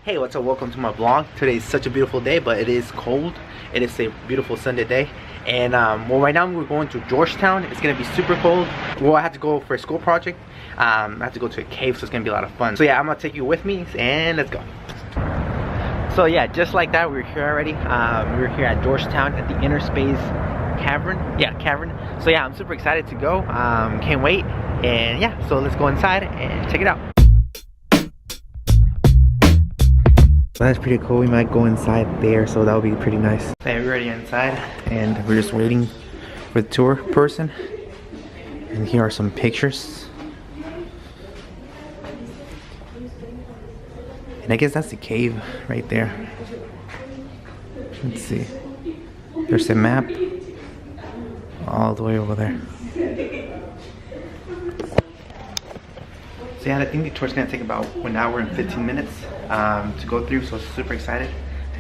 Hey, what's up? Welcome to my vlog. Today is such a beautiful day, but it is cold. It is a beautiful Sunday day. And well, right now we're going to Georgetown. It's gonna be super cold. Well, I have to go for a school project. I have to go to a cave, so it's gonna be a lot of fun. So yeah, I'm gonna take you with me and let's go. So yeah, just like that, we're here already. We're here at Georgetown at the Inner Space Cavern. Yeah, Cavern. So yeah, I'm super excited to go. Can't wait. And yeah, so let's go inside and check it out. So that's pretty cool. We might go inside there, so that would be pretty nice. So yeah, we're already inside and we're just waiting for the tour person. And here are some pictures. And I guess that's the cave right there. Let's see. There's a map all the way over there. So yeah, I think the tour's gonna take about 1 hour and 15 minutes to go through, so super excited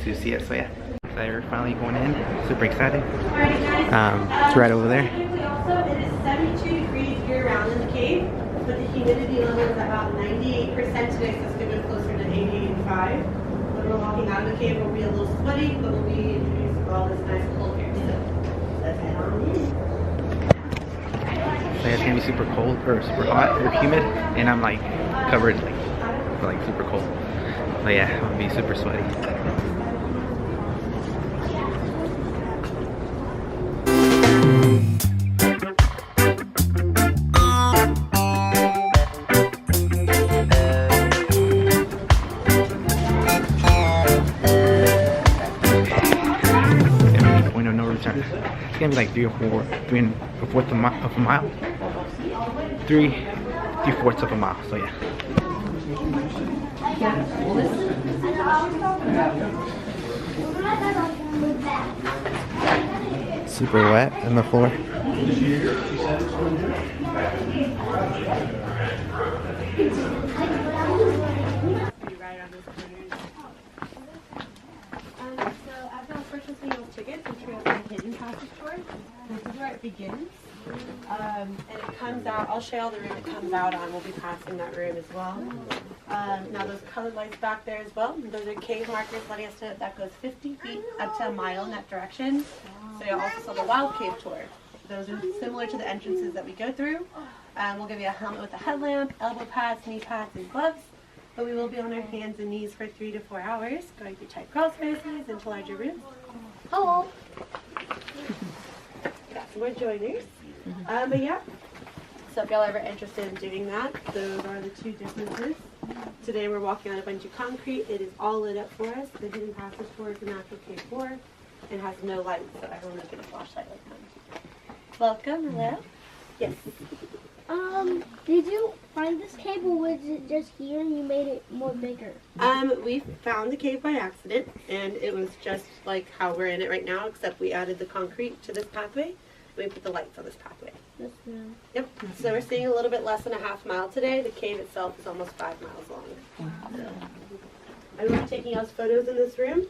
to see it. So yeah, so we're finally going in, super excited. It's right over there. Also, it is 72 degrees year round in the cave, but the humidity level is about 98% today, so it's going to be closer to 85. When we're walking out of the cave, we'll be a little sweaty, but we'll be introduced to all this nice cold air. So let's head on in. So yeah, it's gonna be super cold or super hot or humid, and I'm like covered like super cold. But yeah, I'm gonna be super sweaty. No return. It's gonna be like 3/4 of a mile. 3/4 of a mile. So yeah. Super wet on the floor. This is where it begins, and it comes out. I'll show you all the room it comes out on. We'll be passing that room as well. Now those colored lights back there as well, those are cave markers letting us know that goes 50 feet up to a mile in that direction. So you'll also saw the wild cave tour. Those are similar to the entrances that we go through. We'll give you a helmet with a headlamp, elbow pads, knee pads, and gloves. But we will be on our hands and knees for 3 to 4 hours, going through tight crawl spaces into larger rooms. Hello. Got some more joiners. But yeah, so if y'all ever interested in doing that, those are the two differences. Today we're walking on a bunch of concrete. It is all lit up for us. The hidden passage tour is a natural cave floor and has no light, so everyone will get a flashlight like that. Welcome, hello. Yes. Did you find this cave or was it just here and you made it more bigger? We found the cave by accident, and it was just like how we're in it right now, except we added the concrete to this pathway, and we put the lights on this pathway. Yep, so we're seeing a little bit less than a half mile today. The cave itself is almost 5 miles long. I'm going to be taking us photos in this room.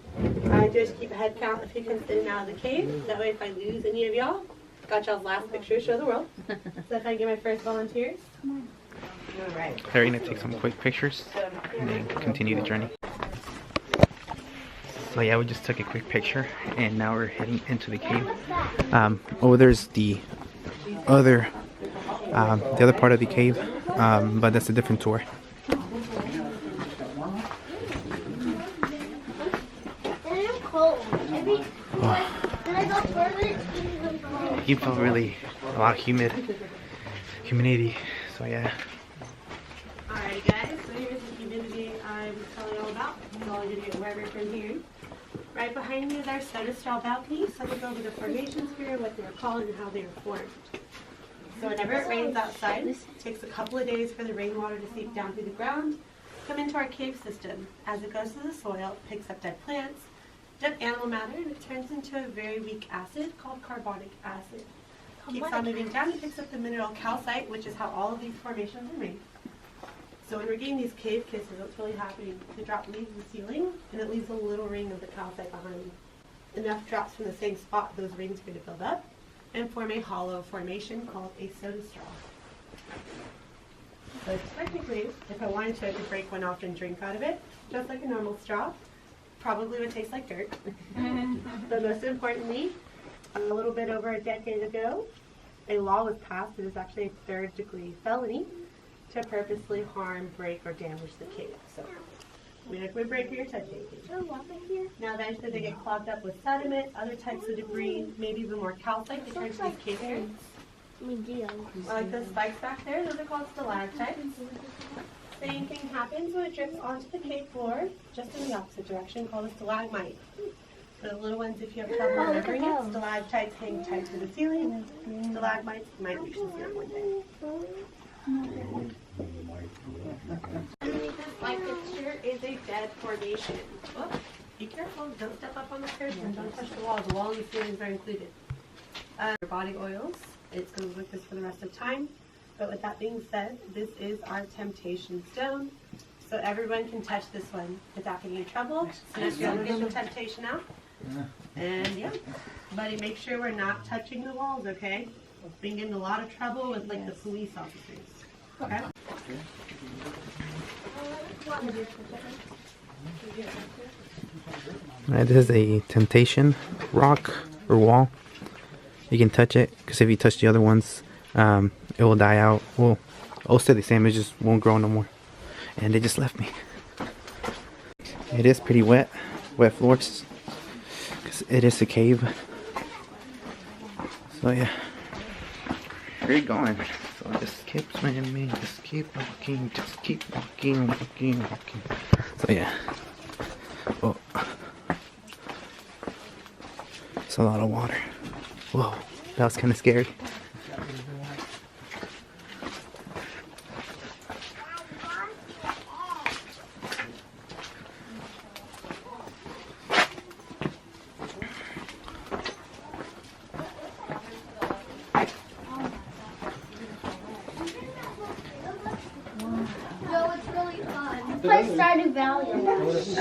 I just keep a head count of who comes in and out of the cave. That way if I lose any of y'all, got y'all's last picture to show the world. So if I get my first volunteers. All right. They're gonna take some quick pictures and then continue the journey. So yeah, we just took a quick picture and now we're heading into the cave. Over there's the other part of the cave, but that's a different tour. You feel really a lot of humidity, so yeah. Alright guys, so here's the humidity I was telling you all about. It's all going to get wetter from here. Right behind me is our soda straw balcony, so we'll go over the formations here, what they're called and how they are formed. So whenever it rains outside, it takes a couple of days for the rainwater to seep down through the ground, come into our cave system. As it goes to the soil, it picks up dead plants, dead animal matter, and it turns into a very weak acid called carbonic acid. Keeps on moving down and picks up the mineral calcite, which is how all of these formations are made. So when we're getting these cave kisses, what's really happening? The drop leaves the ceiling, and it leaves a little ring of the calcite behind. Enough drops from the same spot, those rings are going to build up and form a hollow formation called a soda straw. So technically, if I wanted to, I could break one off and drink out of it, just like a normal straw. Probably would taste like dirt. But most importantly, a little bit over a decade ago, a law was passed that is actually a third-degree felony to purposely harm, break, or damage the cave. So we don't break or touch anything. Now eventually they get clogged up with sediment, other types of debris, maybe even more calcite. They turn to these cave areas. Like those spikes back there, those are called stalactites. Same thing happens when it drips onto the cave floor, just in the opposite direction, called a stalagmite. For the little ones, if you have trouble remembering it, stalactites hang tight to the ceiling. Stalagmites might reach the ceiling one day. Underneath this light fixture is a dead formation. Oh, be careful, don't step up on the stairs and don't touch the walls. The wall and the ceilings are included. Your body oils, it's going to look this for the rest of time. But with that being said, this is our temptation stone. So everyone can touch this one without getting in trouble. So next you're going to get the temptation out. And yeah, buddy, make sure we're not touching the walls, okay? We've been getting a lot of trouble with like the police officers. Okay? Alright, this is a temptation rock or wall. You can touch it because if you touch the other ones, it will die out. Well, it'll stay the same, it just won't grow no more. And they just left me. It is pretty wet floors, because it is a cave. So yeah, where are you going? So just keep swimming me, just keep walking, just keep walking, walking. So yeah, oh, it's a lot of water. Whoa, that was kind of scary.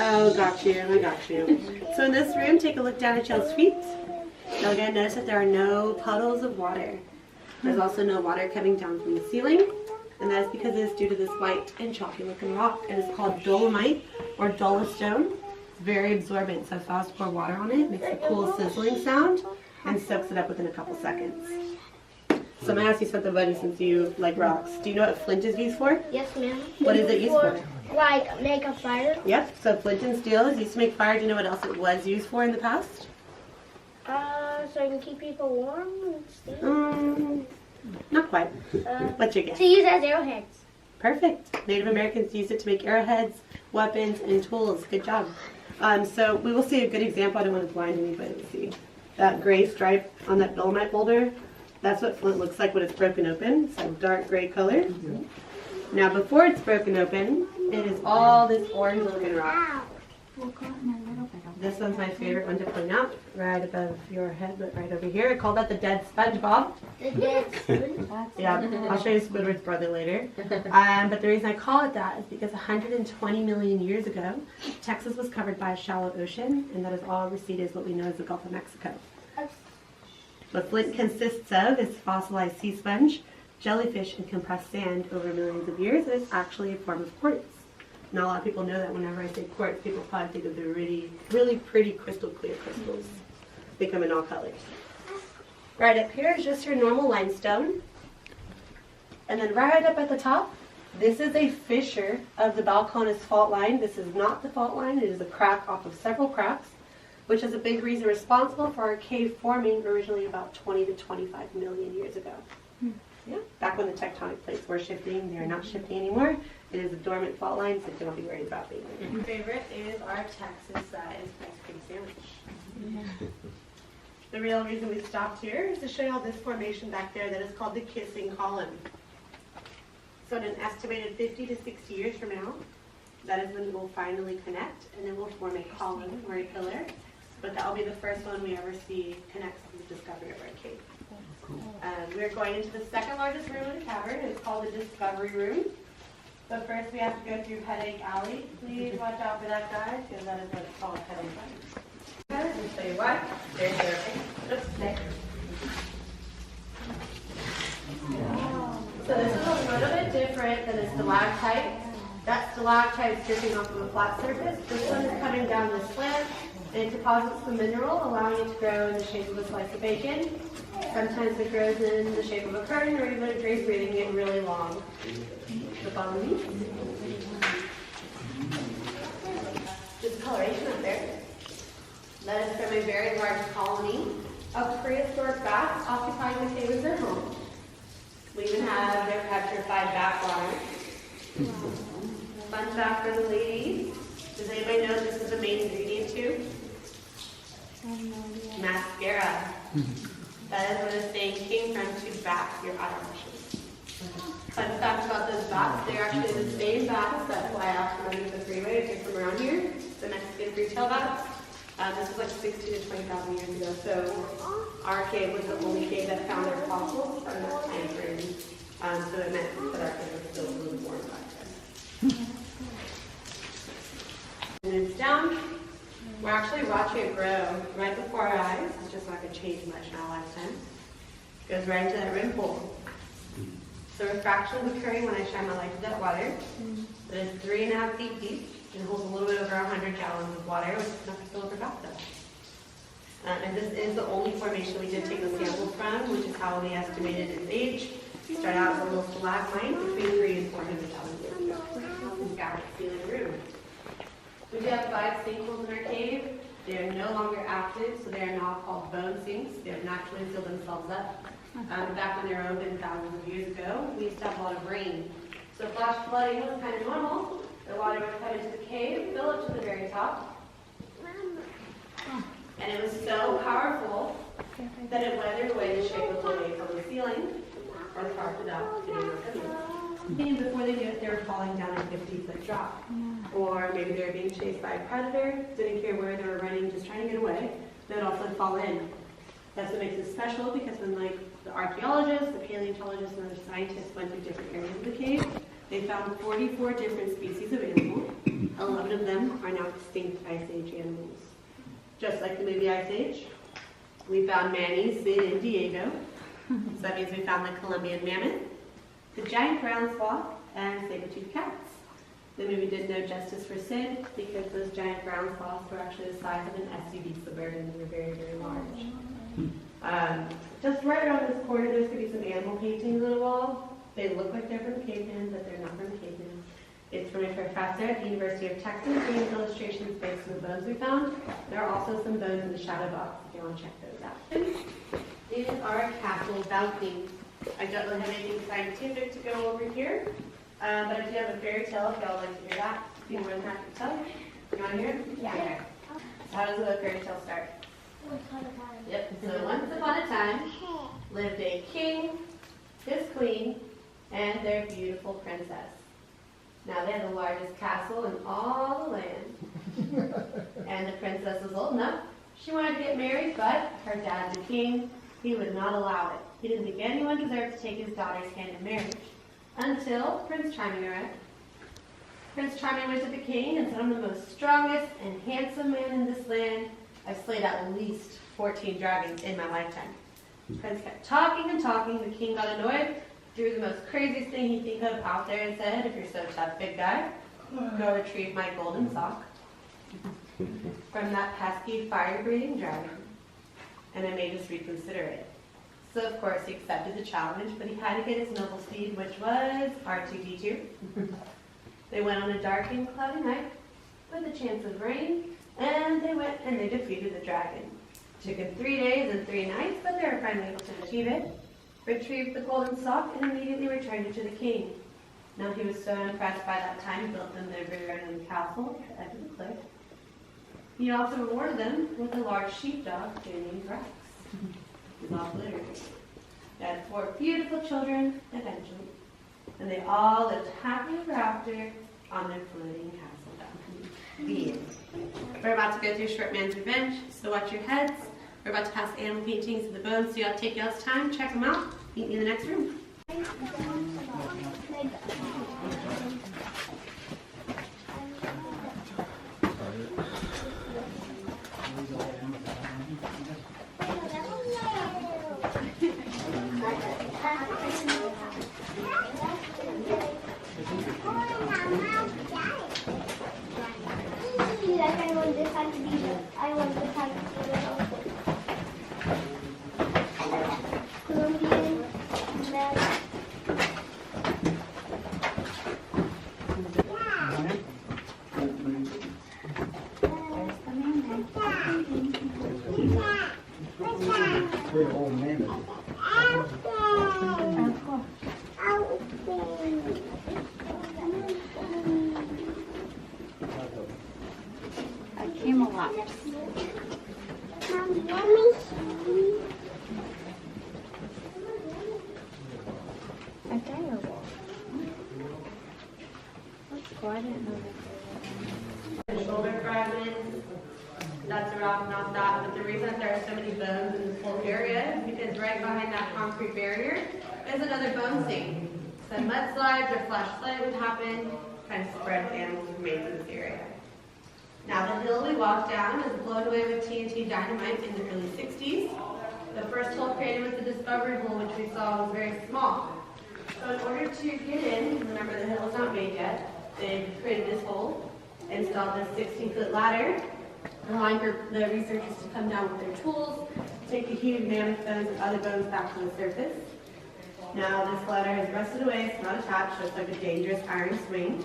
Oh, got you. I got you. So in this room, take a look down at y'all's feet. Now again, notice that there are no puddles of water. There's also no water coming down from the ceiling, and that is because it is due to this white and chalky looking rock. It is called dolomite or dolostone. It's very absorbent, so if I was to pour water on it, makes a cool sizzling sound and soaks it up within a couple seconds. So I'm going to ask you something, buddy, since you like rocks. Do you know what flint is used for? Yes, ma'am. What is it used for? Like, make a fire? Yep, so flint and steel is used to make fire. Do you know what else it was used for in the past? So you can keep people warm and steam? Not quite. What's your guess? To use as arrowheads. Perfect. Native Americans used it to make arrowheads, weapons, and tools. Good job. So we will see a good example. I don't want to blind anybody to see. That gray stripe on that dolomite boulder, that's what flint looks like when it's broken open. So dark gray color. Now before it's broken open, it is all this orange looking rock. This one's my favorite one to point out, right above your head, but right over here. I call that the dead SpongeBob. The dead SpongeBob? Yeah, I'll show you Squidward's brother later. But the reason I call it that is because 120 million years ago, Texas was covered by a shallow ocean, and that is all receded is what we know as the Gulf of Mexico. What flint consists of is fossilized sea sponge, jellyfish, and compressed sand over millions of years. It is actually a form of quartz. Not a lot of people know that whenever I say quartz, people probably think of the really, really pretty crystal clear crystals. They come in all colors. Right up here is just your normal limestone. And then right up at the top, this is a fissure of the Balcones fault line. This is not the fault line. It is a crack off of several cracks, which is a big reason responsible for our cave forming originally about 20 to 25 million years ago. Yeah, back when the tectonic plates were shifting, they are not shifting anymore. It is a dormant fault line, so don't be worried about being there. My favorite is our Texas ice cream sandwich. The real reason we stopped here is to show you all this formation back there that is called the kissing column. So in an estimated 50 to 60 years from now, that is when it will finally connect, and it will form a column or a pillar. But that will be the first one we ever see connects to the discovery of our cave. We're going into the second largest room in the cavern. It's called the Discovery Room. But first we have to go through Headache Alley. Please watch out for that, guys, because that is what it's called, Headache Alley. Let me show you what. There's their oops, there. So this is a little bit different than a stalactite. That stalactite is dripping off of a flat surface. This one is coming down this slant, and it deposits the mineral, allowing it to grow in the shape of a slice of bacon. Sometimes it grows in the shape of a curtain, or even a drape, breathing in really long. The follow me. Just coloration up there. That is from a very large colony of prehistoric bats occupying the cave as their home. We even have their petrified bat water. Fun fact for the ladies, does anybody know this is the main ingredient too? Mascara. That is where the saying came from, to bat your eyelashes. Fun fact about those bats, they're actually the same bats that fly out from underneath the freeway if you're from around here, the Mexican free-tail bats. This was like 60 to 20,000 years ago, so our cave was the only cave that found their fossils from that time frame. So it meant that our cave was still really warm back then. And it's down. We're actually watching it grow right before our eyes. It's just not going to change much in our lifetime. It goes right into that rim pool. So refraction is occurring when I shine my light to that water. It is 3.5 feet deep. It holds a little bit over 100 gallons of water, which is enough to fill up a bathtub. And this is the only formation we did take the sample from, which is how we estimated its age. It started out as a little stalagmite between 300 and 400,000 years ago. It's got a ceiling room. We do have 5 sinkholes in our cave. They are no longer active, so they are now called bone sinks. They have naturally filled themselves up. Back when they were open thousands of years ago, we used to have a lot of rain. So flash flooding was kind of normal. The water would come into the cave, fill up to the very top. And it was so powerful that it weathered away the shape of the wave from the ceiling, or the carpet up, and before they knew it, they were falling down a 50-foot drop. Or maybe they were being chased by a predator, didn't care where they were running, just trying to get away. They would also fall in. That's what makes it special, because when the archaeologists, the paleontologists, and other scientists went through different areas of the cave, they found 44 different species of animals. 11 of them are now extinct Ice Age animals. Just like the movie Ice Age, we found Manny, Sid, and Diego. So that means we found the Columbian mammoth, the giant ground sloth, and saber-toothed cats. The movie did no justice for Sid because those giant ground sloths were actually the size of an SUV Suburban. They were very, very large. Just right around this corner, there's going to be some animal paintings on the wall. They look like they're from cavemen, but they're not from cavemen. It's from a professor at the University of Texas doing illustrations based on the bones we found. There are also some bones in the shadow box if you want to check those out. These are castle balconies. I don't really have anything scientific to go over here, but I do have a fairy tale if y'all would like to hear that. Be more than happy to tell you. You want to hear it? Yeah. Okay. So how does the fairy tale start? Once upon a time. Yep. So once upon a time lived a king, his queen, and their beautiful princess. Now they had the largest castle in all the land. And the princess was old enough. She wanted to get married, but her dad, the king, he would not allow it. He didn't think anyone deserved to take his daughter's hand in marriage. Until Prince Charming arrived. Prince Charming went to the king and said, "I'm the most strongest and handsome man in this land. I've slayed at least 14 dragons in my lifetime." The prince kept talking and talking. The king got annoyed, threw the most craziest thing he think of out there and said, "If you're so tough, big guy, go retrieve my golden sock from that pesky fire-breathing dragon, and I may just reconsider it." So of course he accepted the challenge, but he had to get his noble steed, which was R2-D2. They went on a dark and cloudy night with a chance of rain, and they went and they defeated the dragon. It took them 3 days and 3 nights, but they were finally able to achieve it. Retrieved the golden sock and immediately returned it to the king. Now he was so impressed by that time, he built them their very own castle at the edge of the cliff. He also rewarded them with a large sheepdog named Rex. He was all glittered. They had 4 beautiful children eventually, and they all lived happily ever after on their floating castle balcony. The end. We're about to go through Short Man's Revenge, so watch your heads. We're about to pass animal paintings to the bones, so y'all take y'all's time, check them out. Meet me in the next room. want this side to be the, I want this side to be the Colombian, and then Shoulder fragments. That's a rock, not that. But the reason that there are so many bones in this whole area is because right behind that concrete barrier is another bone sink. So mudslides or flash flood would happen, kind of spread animals' remains in this area. Now the hill we walked down is blown away with TNT dynamite in the early 60s. The first hole created with the discovery hole, which we saw, was very small. So in order to get in, remember the hill is not made yet, they created this hole, installed this 16-foot ladder, allowing the researchers to come down with their tools, take the huge mammoth bones and other bones back to the surface. Now this ladder is rusted away, it's not attached, so it's like a dangerous iron swing.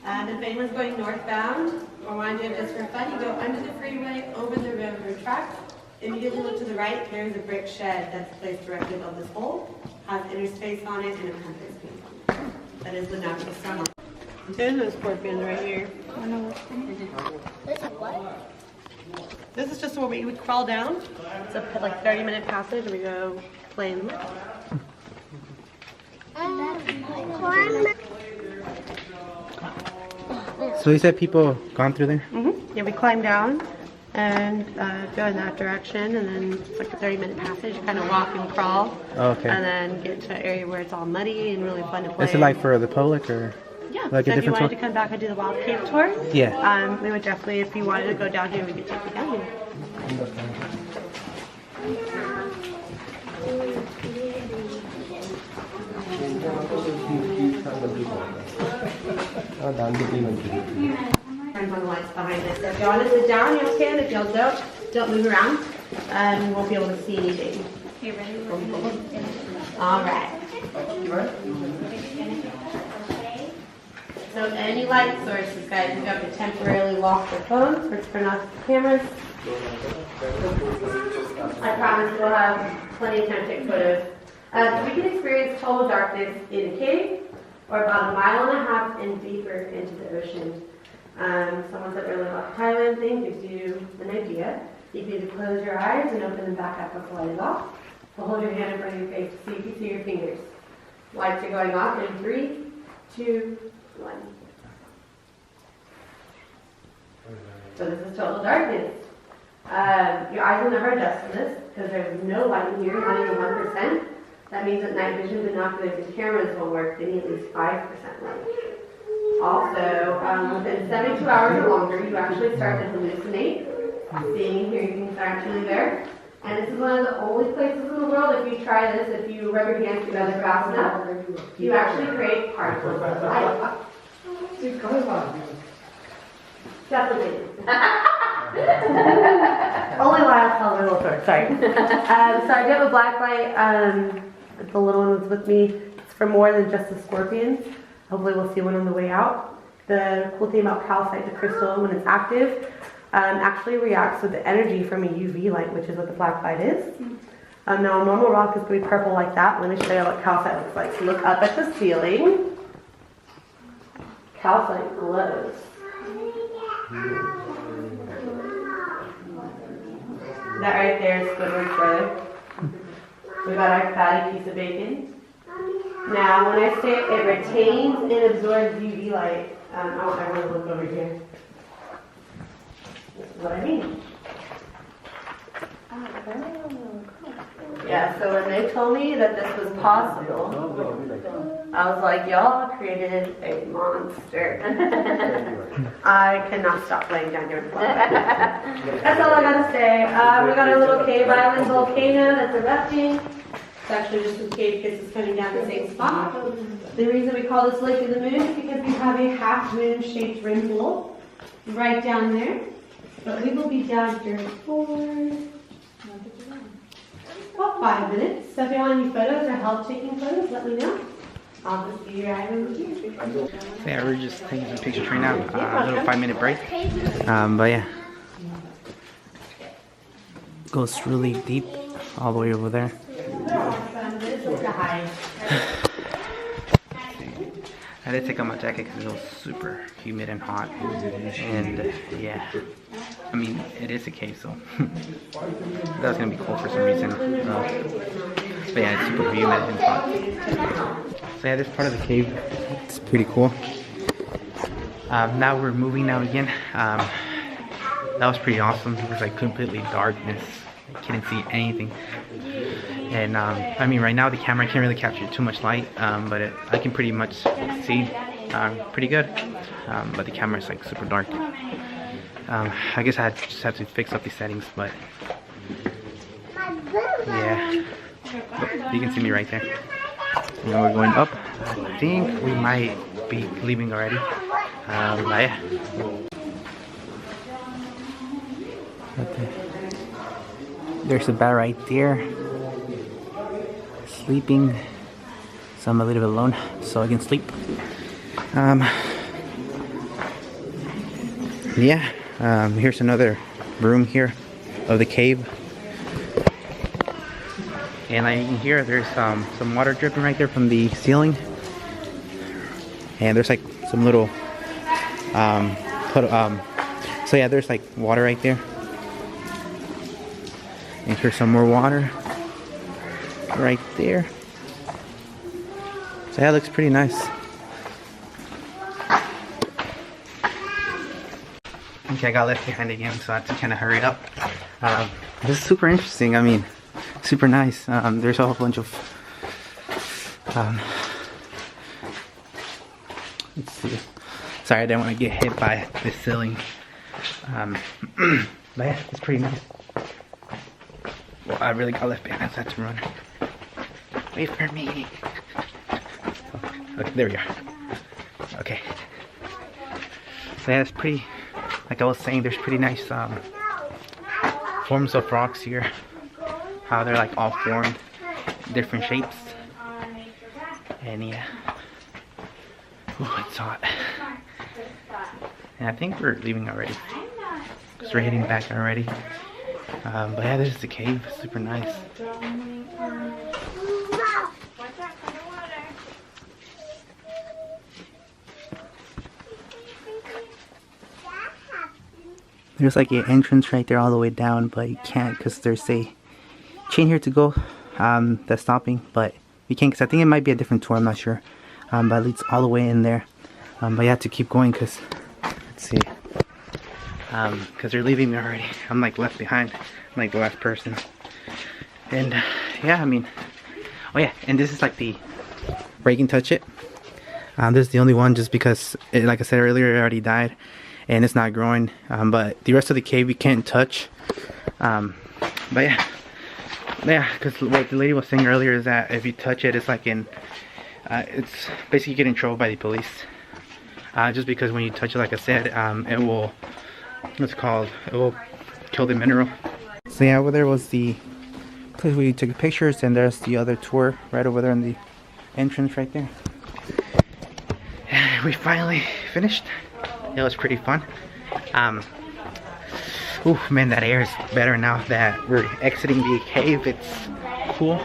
And if anyone's going northbound, or want to do it just for fun, you go under the freeway, over the railroad tracks. Immediately look to the right, there's a brick shed that's placed directly above this hole, has Inner Space on it and a compass piece on it. That is the natural summer. There's those scorpions right here. This is just where we would crawl down. It's a like 30-minute passage, and we go play in the mud. So you said people gone through there? Yeah, we climb down and go in that direction, and then it's like a 30-minute passage. You kind of walk and crawl, Okay. and then get to an area where it's all muddy and really fun to play. Is it like for the public or? Yeah, like so a if you different wanted tour? to come back and do the wild cave tour, Yeah. we would definitely, if you wanted to go down here, we could take you down here. Turns on the lights behind us. So if y'all want to sit down, you can. If y'all don't move around. You won't be able to see anything. You ready? All right. So any light sources, guys, you have to temporarily lock their phones or turn off the cameras. I promise we'll have plenty of time to take photos. We can experience total darkness in a cave or about 1.5 miles and deeper into the ocean. Someone said earlier about Thailand thing gives you an idea. You can either close your eyes and open them back up before the light is off, or hold your hand in front of your face so you can see your fingers. Lights are going off in 3, 2, 1. So this is total darkness. Your eyes will never adjust to this because there's no light in here, not even 1%. That means that night vision binoculars and cameras will work. They need at least 5% light. Also, within 72 hours or longer, you actually start to hallucinate. Seeing and hearing things aren't actually there. And this is one of the only places in the world, if you try this, if you rub your hands together fast enough, you actually create particles of light. Definitely. Only while I tell a little story, sorry. So I get a black light, the little one was with me. It's for more than just the scorpions. Hopefully we'll see one on the way out. The cool thing about calcite, the crystal, when it's active, actually reacts with the energy from a UV light, which is what the black light is. Now a normal rock is going to be purple like that. Let me show you what calcite looks like. So look up at the ceiling. Calcite glows. That right there is Squidward's brother. We got our fatty piece of bacon. Now, when I say it retains and absorbs UV light, I want everyone to look over here. This is what I mean. Yeah, so when they told me that this was possible, I was like, y'all created a monster. I cannot stop laying down here. That's all I gotta say. We got a little cave island volcano that's erupting. It's actually just some cave kisses coming down the same spot. The reason we call this Lake of the Moon is because we have a half moon shaped rim pool right down there. But we will be down here for about 5 minutes. So if you want any photos or help taking photos, let me know. I'll just be your item here. So yeah, we're just taking some pictures right now. A little 5-minute break. But yeah, goes really deep, all the way over there. I did take off my jacket because it was super humid and hot, and yeah, I mean it is a cave, so that was gonna be cold for some reason. But yeah, it's super humid and hot. So yeah, this part of the cave, it's pretty cool. Now we're moving now again. That was pretty awesome. It was like completely darkness. I couldn't see anything. And I mean, right now the camera can't really capture too much light, but I can pretty much see pretty good. But the camera is like super dark. I guess I just have to fix up the settings, but yeah, you can see me right there. Now we're going up. I think we might be leaving already. But yeah. Okay. There's a bat right there, sleeping. So I'm a little bit alone, so I can sleep. Yeah. Here's another room here of the cave. And I can hear there's some water dripping right there from the ceiling. And there's like some little so yeah, there's like water right there. And here's some more water right there. So that looks pretty nice. Okay, I got left behind again, so I have to kind of hurry up. This is super interesting. I mean, super nice. There's a whole bunch of let's see. Sorry, I didn't want to get hit by the ceiling. But yeah, it's pretty nice. Well, I really got left behind, so I had to run. Wait for me. Okay, there we are. Okay. So yeah, it's pretty, like I was saying, there's pretty nice forms of rocks here. How they're like all formed, different shapes. And yeah. Ooh, it's hot. And I think we're leaving already. Because we're heading back already. But yeah, this is the cave. Super nice. There's like an entrance right there all the way down, but you can't because there's a chain here to go that's stopping. But you can't because I think it might be a different tour. I'm not sure. But it leads all the way in there. But you have to keep going because, let's see. Because they're leaving me already. I'm like left behind. I'm like the last person. And yeah, I mean, oh yeah, and this is like the where you can touch it. This is the only one just because, like I said earlier, it already died and it's not growing. But the rest of the cave we can't touch. But yeah, because what the lady was saying earlier is that if you touch it, it's like it's basically getting in trouble by the police. Just because when you touch it, like I said, it will, what's it called? It will kill the mineral. So yeah, over there was the place where you took pictures, and there's the other tour right over there in the entrance right there. And we finally finished. It was pretty fun. Ooh, man, that air is better now that we're exiting the cave. It's cool.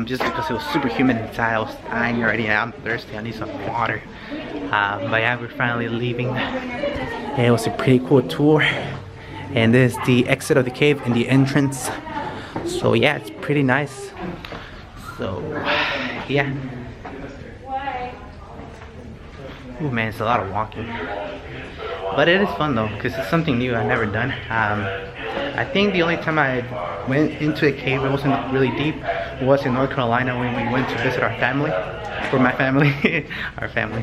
Just because it was super humid inside, I was dying already. I'm thirsty. I need some water. But yeah, we're finally leaving. And it was a pretty cool tour. And this is the exit of the cave and the entrance. So yeah, it's pretty nice. So yeah. Ooh, man, it's a lot of walking. But it is fun though, because it's something new I've never done. I think the only time I went into a cave, it wasn't really deep, was in North Carolina when we went to visit our family. Or my family. Our family.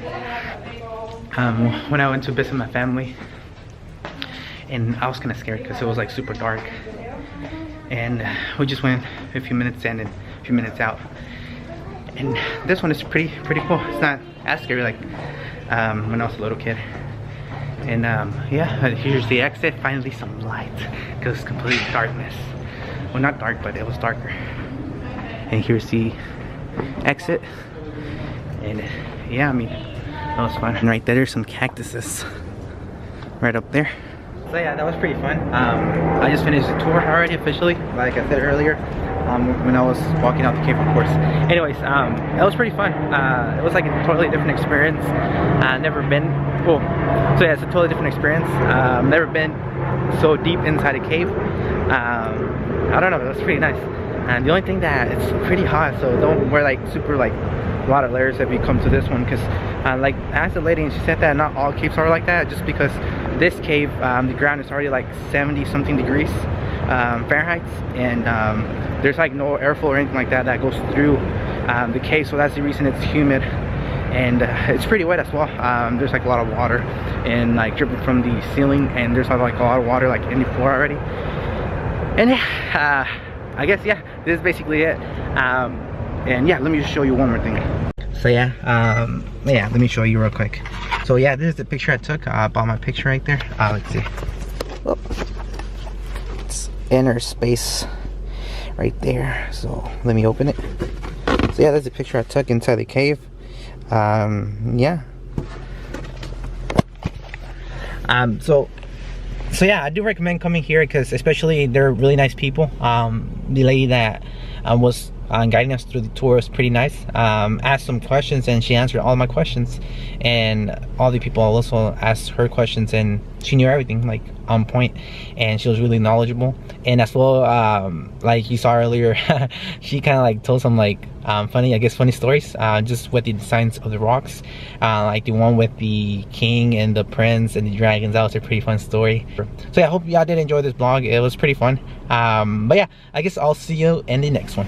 When I went to visit my family. And I was kind of scared because it was like super dark. And we just went a few minutes in and a few minutes out. And this one is pretty cool. It's not as scary like when I was a little kid. And yeah, here's the exit. Finally some light, because it's complete darkness. Well, not dark, but it was darker. And here's the exit. And yeah, I mean, that was fun. And right there's some cactuses right up there. So yeah, that was pretty fun. I just finished the tour already officially, like I said earlier, when I was walking out the cave, of course. Anyways, that was pretty fun. It was like a totally different experience. Never been, well, so yeah, it's a totally different experience. Never been so deep inside a cave. I don't know, it was pretty nice. And the only thing that it's pretty hot, so don't wear like super like a lot of layers if you come to this one, because like I asked the lady and she said that not all caves are like that, just because this cave, the ground is already like 70 something degrees Fahrenheit, and there's like no airflow or anything like that that goes through the cave, so that's the reason it's humid. And it's pretty wet as well. There's like a lot of water and like dripping from the ceiling, and there's like a lot of water like in the floor already. And yeah, I guess yeah, this is basically it. And yeah, let me just show you one more thing. So yeah, yeah, let me show you real quick. So yeah, this is the picture I took. I bought my picture right there. Let's see. Oh, it's Inner Space right there. So let me open it. So yeah, that's the picture I took inside the cave. Yeah. So yeah, I do recommend coming here, because especially they're really nice people. The lady that was guiding us through the tour was pretty nice. Asked some questions and she answered all my questions, and all the people also asked her questions, and she knew everything like on point, and she was really knowledgeable. And as well, like you saw earlier, she kind of like told some like funny stories just with the designs of the rocks, like the one with the king and the prince and the dragons. That was a pretty fun story. So yeah, I hope y'all did enjoy this vlog. It was pretty fun. But yeah, I guess I'll see you in the next one.